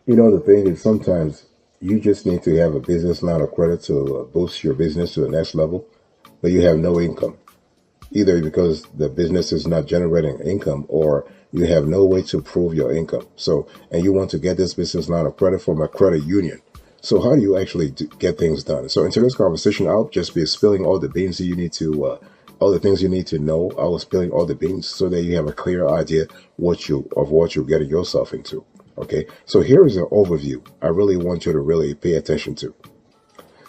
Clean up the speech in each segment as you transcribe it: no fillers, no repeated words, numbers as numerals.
The thing is sometimes you just need to have a business line of credit to boost your business to the next level, but you have no income, either because the business is not generating income or you have no way to prove your income. So, and you want to get this business line of credit from a credit union. So, how do you actually get things done? So, in today's conversation, I'll just be spilling all the beans that you need to, all the things you need to know. I was spilling all the beans so that you have a clear idea what you're getting yourself into. Okay, so here is an overview. I really want you to really pay attention to.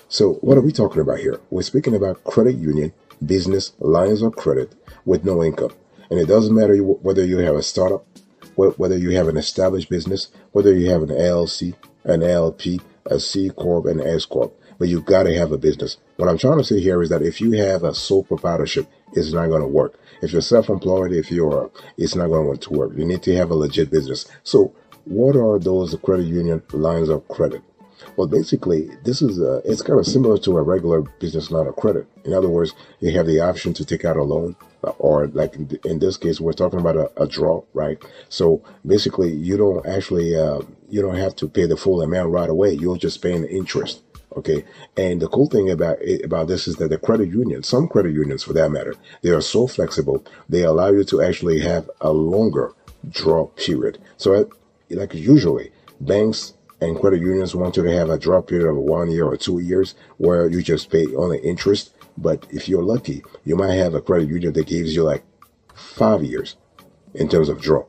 So, what are we talking about here? We're speaking about credit union, business, lines of credit with no income. And it doesn't matter whether you have a startup, whether you have an established business, whether you have an LLC, an LP, a C Corp, and an S Corp. But you got to have a business. What I'm trying to say here is that if you have a sole proprietorship, it's not going to work. If you're self-employed, it's not going to work. You need to have a legit business. So, what are those credit union lines of credit? Well, basically, it's kind of similar to a regular business line of credit. In other words, you have the option to take out a loan, or like in this case, we're talking about a draw, right? So basically, you don't have to pay the full amount right away. You're just paying the interest. Okay, and the cool thing about this is that the credit union, some credit unions for that matter, they are so flexible. They allow you to actually have a longer draw period. So, like usually, banks and credit unions want you to have a drop period of 1 year or 2 years where you just pay only interest. But if you're lucky, you might have a credit union that gives you like 5 years in terms of draw.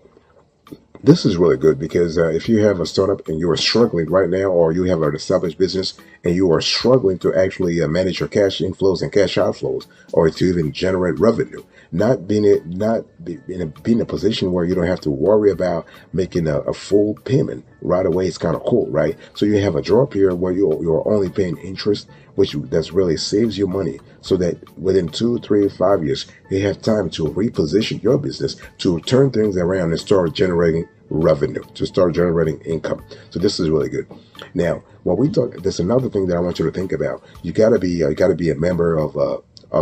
This is really good because if you have a startup and you are struggling right now, or you have an established business and you are struggling to actually manage your cash inflows and cash outflows, or to even generate revenue, not being it, not be, in a position where you don't have to worry about making a full payment right away, it's kind of cool, right? So you have a draw period where you're only paying interest, which that's really saves you money, so that within 2, 3, 5 years, you have time to reposition your business to turn things around and start generating revenue, to start generating income. So this is really good. Now, when we talk, there's another thing that I want you to think about. You got to be a member of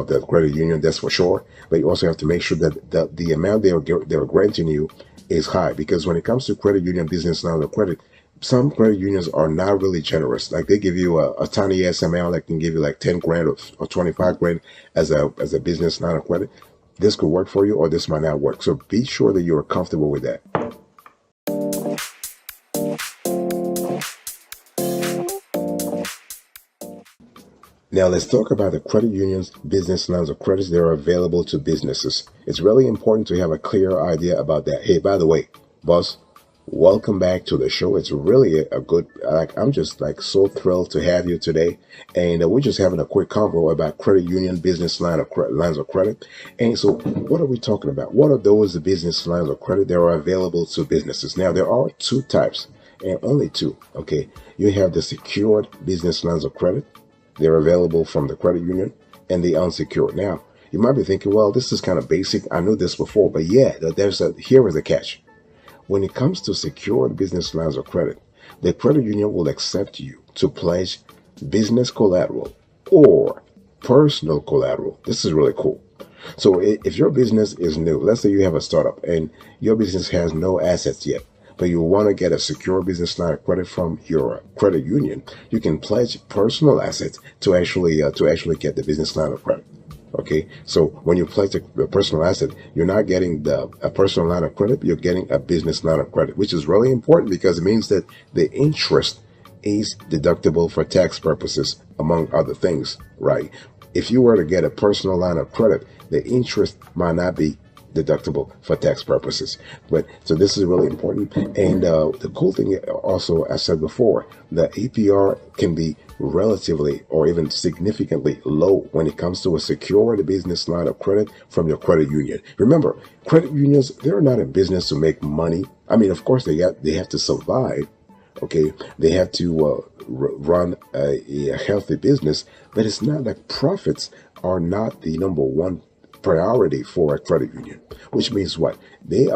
the credit union, that's for sure. But you also have to make sure that the amount they're granting you is high, because when it comes to credit union business line of credit, some credit unions are not really generous. Like they give you a tiny ass amount, like can give you like 10 grand or 25 grand as a business line of credit. This could work for you, or this might not work. So be sure that you're comfortable with that. Now let's talk about the credit unions business lines of credits that are available to businesses. It's really important to have a clear idea about that. Hey, by the way, boss, welcome back to the show. It's really a good, like, I'm just like so thrilled to have you today. And we're just having a quick convo about credit union business lines of credit. And so what are we talking about? What are those business lines of credit that are available to businesses? Now there are two types, and only two. Okay. You have the secured business lines of credit. They're available from the credit union, and the unsecured. Now, you might be thinking, well, this is kind of basic. I knew this before, but yeah, here is the catch. When it comes to secured business lines of credit, the credit union will accept you to pledge business collateral or personal collateral. This is really cool. So if your business is new, let's say you have a startup and your business has no assets yet, but you want to get a secure business line of credit from your credit union, you can pledge personal assets to actually get the business line of credit. Okay, so when you pledge a personal asset, you're not getting a personal line of credit, you're getting a business line of credit, which is really important because it means that the interest is deductible for tax purposes, among other things, right? If you were to get a personal line of credit, the interest might not be deductible for tax purposes. But so this is really important. And the cool thing also, I said before, the APR can be relatively or even significantly low when it comes to a secured business line of credit from your credit union. Remember, credit unions, they're not in business to make money. I mean, of course, they have to survive. Okay, they have to run a healthy business, but it's not like profits are not the number one priority for a credit union, which means what? They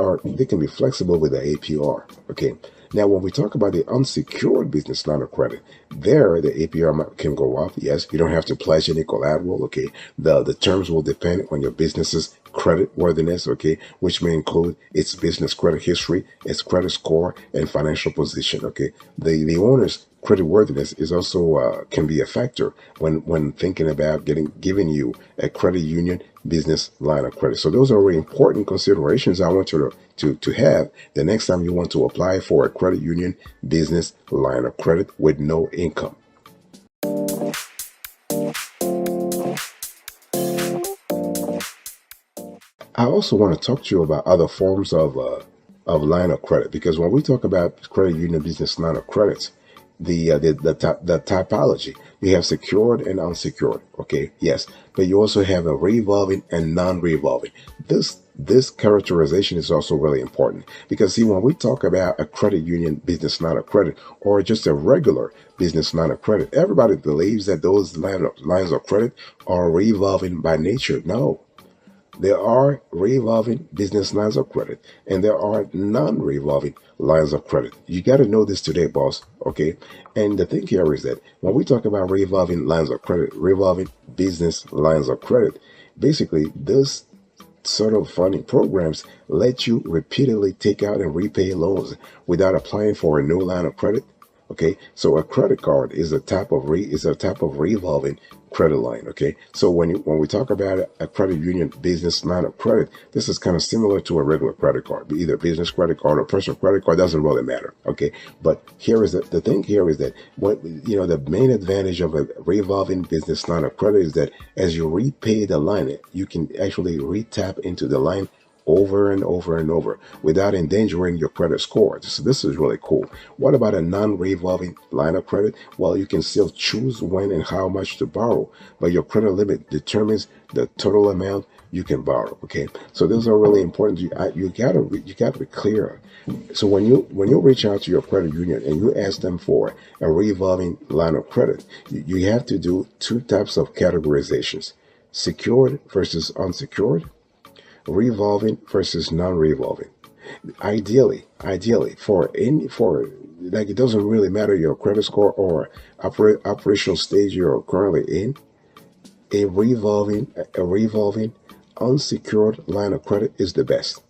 can be flexible with the APR. Okay. Now, when we talk about the unsecured business line of credit, there the APR can go up. Yes, you don't have to pledge any collateral. Okay, the terms will depend on your business's credit worthiness. Okay, which may include its business credit history, its credit score, and financial position. Okay, the owner's credit worthiness is also can be a factor when thinking about giving you a credit union business line of credit. So those are really important considerations I want you to have the next time you want to apply for a credit union business line of credit with no income. I also want to talk to you about other forms of line of credit, because when we talk about credit union business line of credits, the typology, you have secured and unsecured. Okay, yes, but you also have a revolving and non-revolving. This characterization is also really important, because see, when we talk about a credit union business line of credit or just a regular business line of credit, everybody believes that those lines of credit are revolving by nature. No, there are revolving business lines of credit and there are non-revolving lines of credit. You got to know this today, boss. Okay. And the thing here is that when we talk about revolving lines of credit, revolving business lines of credit, basically this sort of funding programs let you repeatedly take out and repay loans without applying for a new line of credit. Okay, so a credit card is a type of revolving credit line. Okay, so when we talk about a credit union business line of credit, this is kind of similar to a regular credit card, either business credit card or personal credit card, doesn't really matter. Okay, but here is the thing here is that what the main advantage of a revolving business line of credit is that as you repay the line, you can actually re-tap into the line over and over and over without endangering your credit score. So this is really cool. What about a non-revolving line of credit? Well, you can still choose when and how much to borrow, but your credit limit determines the total amount you can borrow. Okay, so those are really important. You gotta be clear. So when you reach out to your credit union and you ask them for a revolving line of credit, you have to do two types of categorizations: secured versus unsecured, revolving versus non-revolving. Ideally, for like, it doesn't really matter your credit score or operational stage you're currently in. A revolving unsecured line of credit is the best,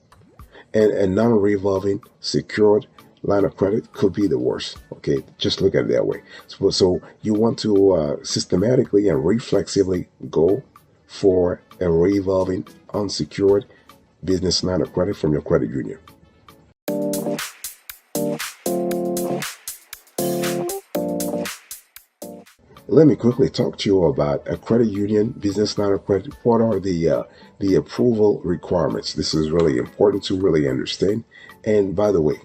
and a non-revolving secured line of credit could be the worst. Okay, just look at it that way. So you want to systematically and reflexively go for a revolving unsecured business line of credit from your credit union. Let me quickly talk to you about a credit union business line of credit. What are the approval requirements? This is really important to really understand. And by the way,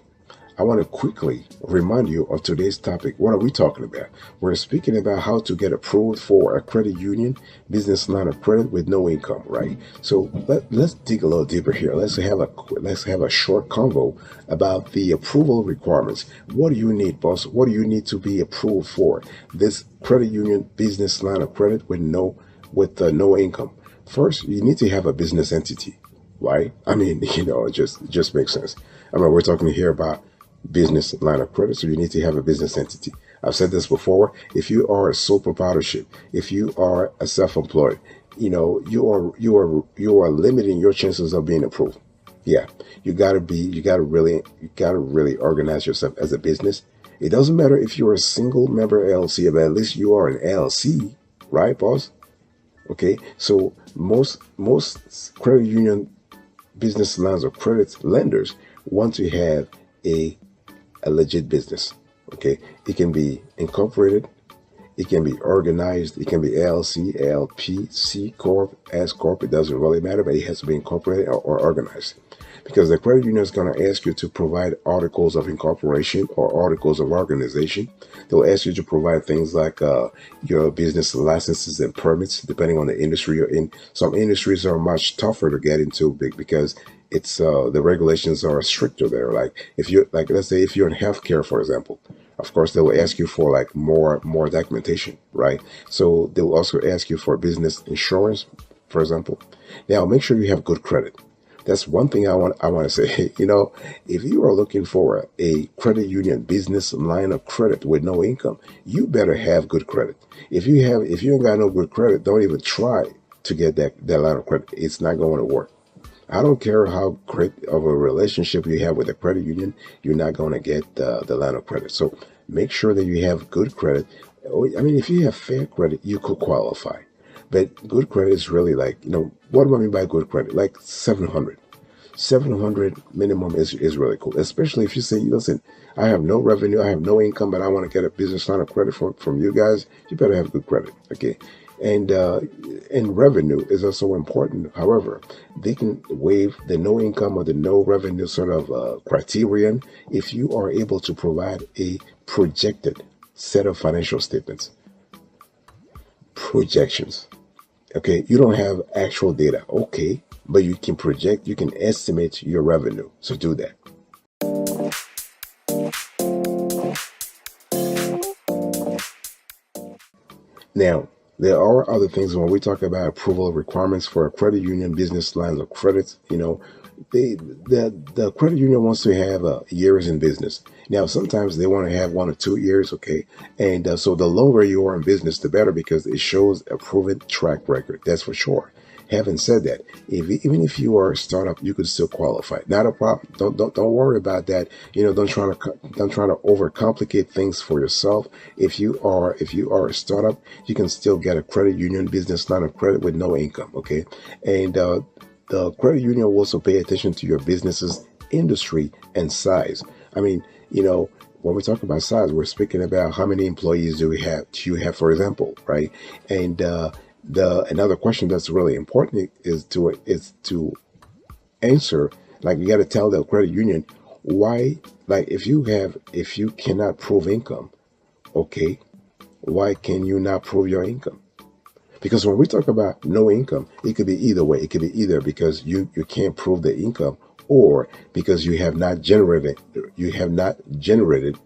I want to quickly remind you of today's topic. What are we talking about? We're speaking about how to get approved for a credit union business line of credit with no income, right? So let's dig a little deeper here. Let's have a short convo about the approval requirements. What do you need, boss? What do you need to be approved for this credit union business line of credit with no income? First, you need to have a business entity, right? I mean, it just makes sense. I mean, we're talking here about business line of credit, so you need to have a business entity. I've said this before. If you are a sole proprietorship, if you are a self-employed, you are limiting your chances of being approved. Yeah, you gotta really organize yourself as a business. It doesn't matter if you're a single member LLC, but at least you are an LLC, right, boss? Okay, so most credit union business lines of credit lenders want to have a legit business. Okay, it can be incorporated, it can be organized, it can be LLC, LP, C Corp, S Corp. It doesn't really matter, but it has to be incorporated or organized, because the credit union is going to ask you to provide articles of incorporation or articles of organization. They'll ask you to provide things like your business licenses and permits, depending on the industry you're in. Some industries are much tougher to get into because it's the regulations are stricter there. Let's say if you're in healthcare, for example, of course they will ask you for like more documentation, right? So they'll also ask you for business insurance, for example. Now make sure you have good credit. That's one thing I want to say. If you are looking for a credit union business line of credit with no income, you better have good credit. If you ain't got no good credit, don't even try to get that line of credit. It's not going to work. I don't care how great of a relationship you have with a credit union, you're not going to get the line of credit. So make sure that you have good credit. I mean, if you have fair credit, you could qualify. But good credit is really like, what do I mean by good credit? Like 700. 700 minimum is really cool, especially if you say, listen, I have no revenue, I have no income, but I want to get a business line of credit from you guys. You better have good credit, okay? And revenue is also important. However, they can waive the no income or the no revenue sort of criterion if you are able to provide a projected set of financial statements, projections. Okay, you don't have actual data, okay, but you can project, you can estimate your revenue. So do that. Now, there are other things when we talk about approval requirements for a credit union business lines of credit. The credit union wants to have years in business. Now, sometimes they want to have 1 or 2 years, okay? And so the longer you are in business, the better, because it shows a proven track record. That's for sure. Having said that, even if you are a startup, you could still qualify. Not a problem. Don't worry about that. Don't try to overcomplicate things for yourself. If you are a startup, you can still get a credit union business line of credit with no income. Okay, and the credit union will also pay attention to your business's industry and size. I mean, when we talk about size, we're speaking about how many employees do you have, for example, right? And the another question that's really important is to answer. Like, you got to tell the credit union why. Like, if you cannot prove income, okay, why can you not prove your income? Because when we talk about no income, it could be either way. It could be either because you can't prove the income, or because you have not generated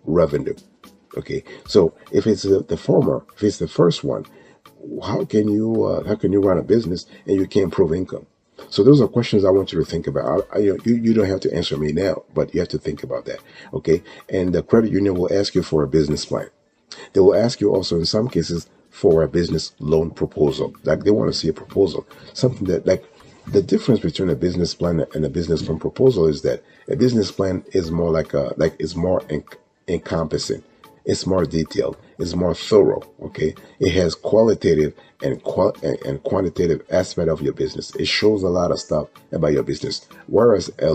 revenue. Okay, so if it's the former, if it's the first one, how can you run a business and you can't prove income? So those are questions I want you to think about. You don't have to answer me now, but you have to think about that. Okay, and the credit union will ask you for a business plan. They will ask you also in some cases for a business loan proposal. Like, they want to see a proposal, something that, like, the difference between a business plan and a business loan proposal is that a business plan is more it's more encompassing. It's more detailed. It's more thorough. Okay, it has qualitative and quantitative aspect of your business. It shows a lot of stuff about your business. Whereas a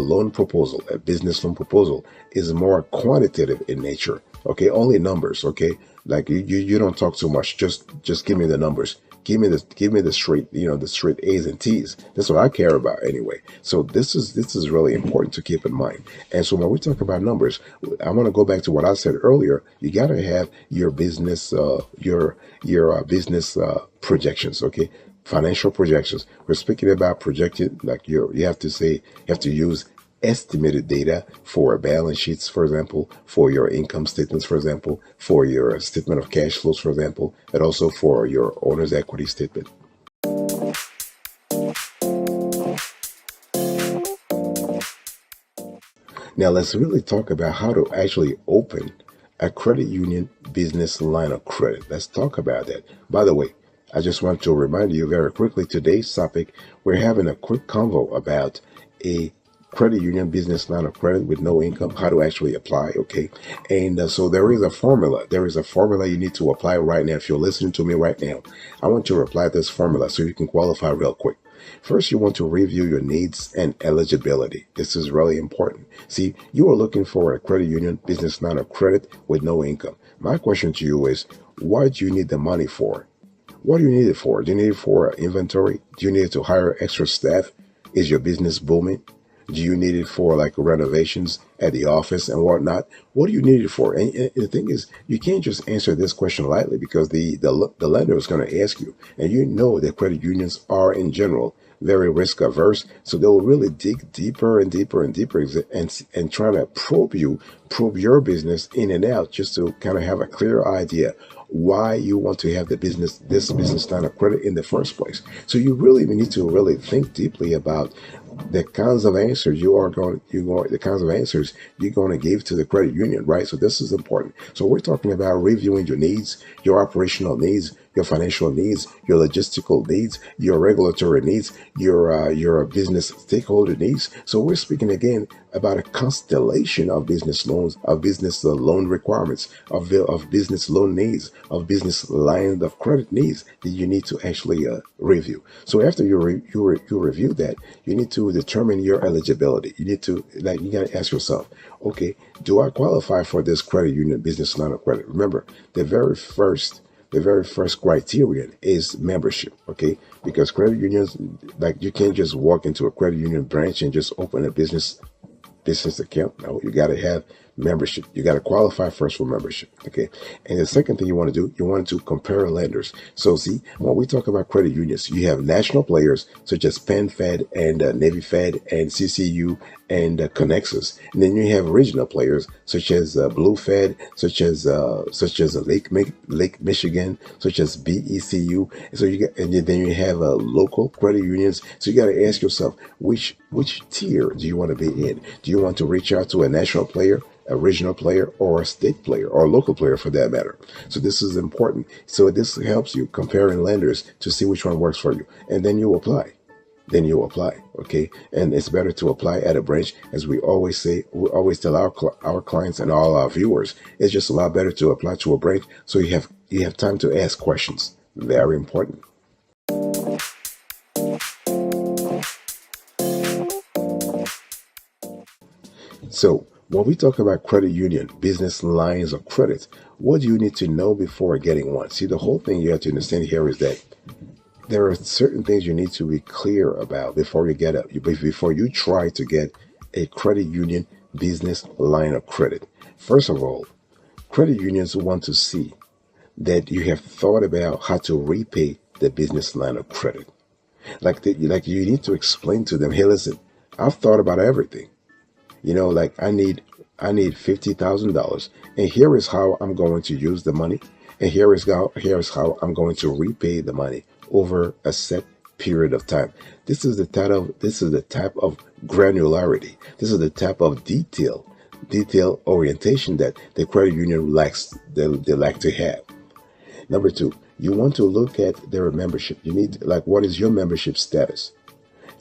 business loan proposal, is more quantitative in nature. Okay, only numbers. Okay, like, you don't talk too much. Just give me the numbers. Give me the straight A's and T's. That's what I care about anyway. So this is really important to keep in mind. And so when we talk about numbers, I want to go back to what I said earlier. You got to have your business business projections. Okay, financial projections. We're speaking about projected, like, you have to use estimated data for balance sheets, for example, for your income statements, for example, for your statement of cash flows, for example, and also for your owner's equity statement. Now, let's really talk about how to actually open a credit union business line of credit. Let's talk about that. By the way, I just want to remind you very quickly, today's topic, we're having a quick convo about a credit union business line of credit with no income, how to actually apply. Okay, and so there is a formula you need to apply right now. If you're listening to me right now, I want you to apply this formula so you can qualify real quick. First, you want to review your needs and eligibility. This is really important. See, you are looking for a credit union business line of credit with no income. My question to you is, what do you need the money for? What do you need it for? Do you need it for inventory? Do you need it to hire extra staff? Is your business booming? Do you need it for, like, renovations at the office and whatnot? What do you need it for? And the thing is, you can't just answer this question lightly, because the lender is going to ask you. And that credit unions are, in general, very risk averse. So they will really dig deeper and deeper and deeper, and try to probe your business in and out, just to kind of have a clear idea why you want to have this business line of credit in the first place. So you really need to really think deeply about the kinds of answers the kinds of answers you're going to give to the credit union, right? So this is important. So we're talking about reviewing your needs, your operational needs, your financial needs, your logistical needs, your regulatory needs, your business stakeholder needs. So we're speaking again about a constellation of business loans, of business loan requirements, of business loan needs, of business line of credit needs that you need to actually review. So after you review that, you need to determine your eligibility. You need to you got to ask yourself, okay, do I qualify for this credit union business line of credit? Remember, the very first criterion is membership, okay? Because credit unions, like you can't just walk into a credit union branch and just open a business account. No, you got to have membership. You got to qualify first for membership. Okay. And the second thing you want to do, you want to compare lenders. So see, when we talk about credit unions, you have national players such as PenFed and Navy Fed and CCU and Connexus. And then you have regional players such as Blue Fed, such as Lake Michigan, such as BECU. So then you have local credit unions. So you got to ask yourself, which tier do you want to be in? Do you want to reach out to a national player, a regional player, or a state player, or a local player for that matter? So this is important. So this helps you comparing lenders to see which one works for you. And then you apply. Okay? And it's better to apply at a branch. As we always say, we always tell our clients and all our viewers, it's just a lot better to apply to a branch so you have time to ask questions. Very important. So when we talk about credit union, business lines of credit, what do you need to know before getting one? See, the whole thing you have to understand here is that there are certain things you need to be clear about before you try to get a credit union business line of credit. First of all, credit unions want to see that you have thought about how to repay the business line of credit. Like you need to explain to them, hey, listen, I've thought about everything. Like I need $50,000, and here is how I'm going to use the money, and here is how I'm going to repay the money over a set period of time. This is the type of granularity. This is the type of detail orientation that the credit union lacks. They like to have. Number two, you want to look at their membership. You need, what is your membership status?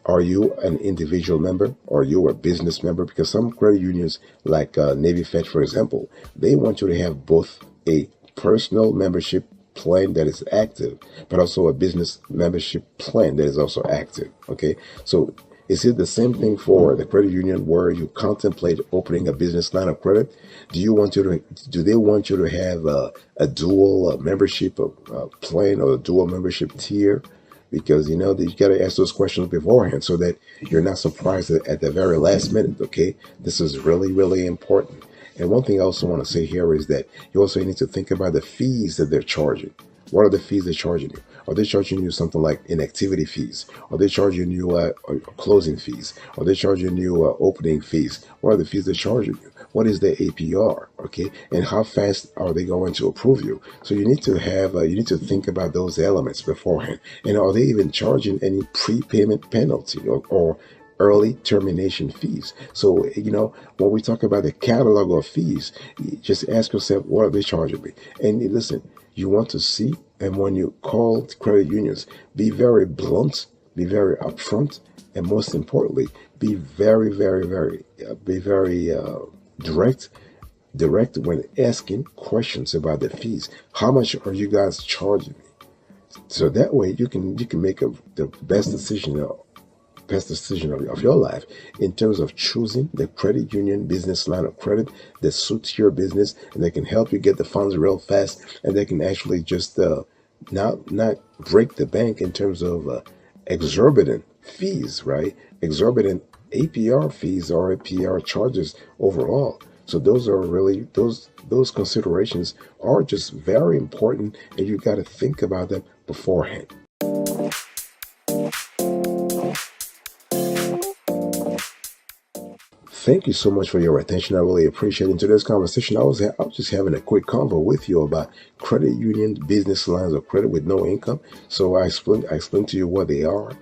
Are you an individual member? Or are you a business member? Because some credit unions, like Navy Fed, for example, they want you to have both a personal membership plan that is active, but also a business membership plan that is also active. Okay, so is it the same thing for the credit union where you contemplate opening a business line of credit? Do they want you to have a dual membership plan or a dual membership tier? Because you got to ask those questions beforehand so that you're not surprised at the very last minute. Okay, this is really, really important. And one thing I also want to say here is that you also need to think about the fees that they're charging. What are the fees they're charging you? Are they charging you something like inactivity fees? Are they charging you closing fees? Are they charging you opening fees? What are the fees they're charging you? What is the APR? Okay, and how fast are they going to approve you? So you need to think about those elements beforehand. And are they even charging any prepayment penalty or early termination fees? So when we talk about the catalog of fees, just ask yourself, what are they charging me? And listen, you want to see, and when you call credit unions, be very blunt, be very upfront, and most importantly, be very, very, very, direct when asking questions about the fees. How much are you guys charging me? So that way you can make the best decision of your life in terms of choosing the credit union business line of credit that suits your business, and they can help you get the funds real fast, and they can actually just not break the bank in terms of exorbitant fees, right? Exorbitant APR fees or APR charges overall. So those are really those considerations are just very important, and you got to think about them beforehand. Thank you so much for your attention. I really appreciate it. In today's conversation, I was just having a quick convo with you about credit union business lines of credit with no income. So I explained to you what they are,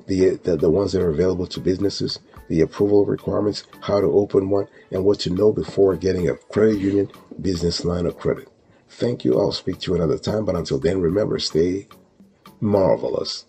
the ones that are available to businesses, the approval requirements, how to open one, and what to know before getting a credit union business line of credit. Thank you. I'll speak to you another time, but until then, remember, stay marvelous.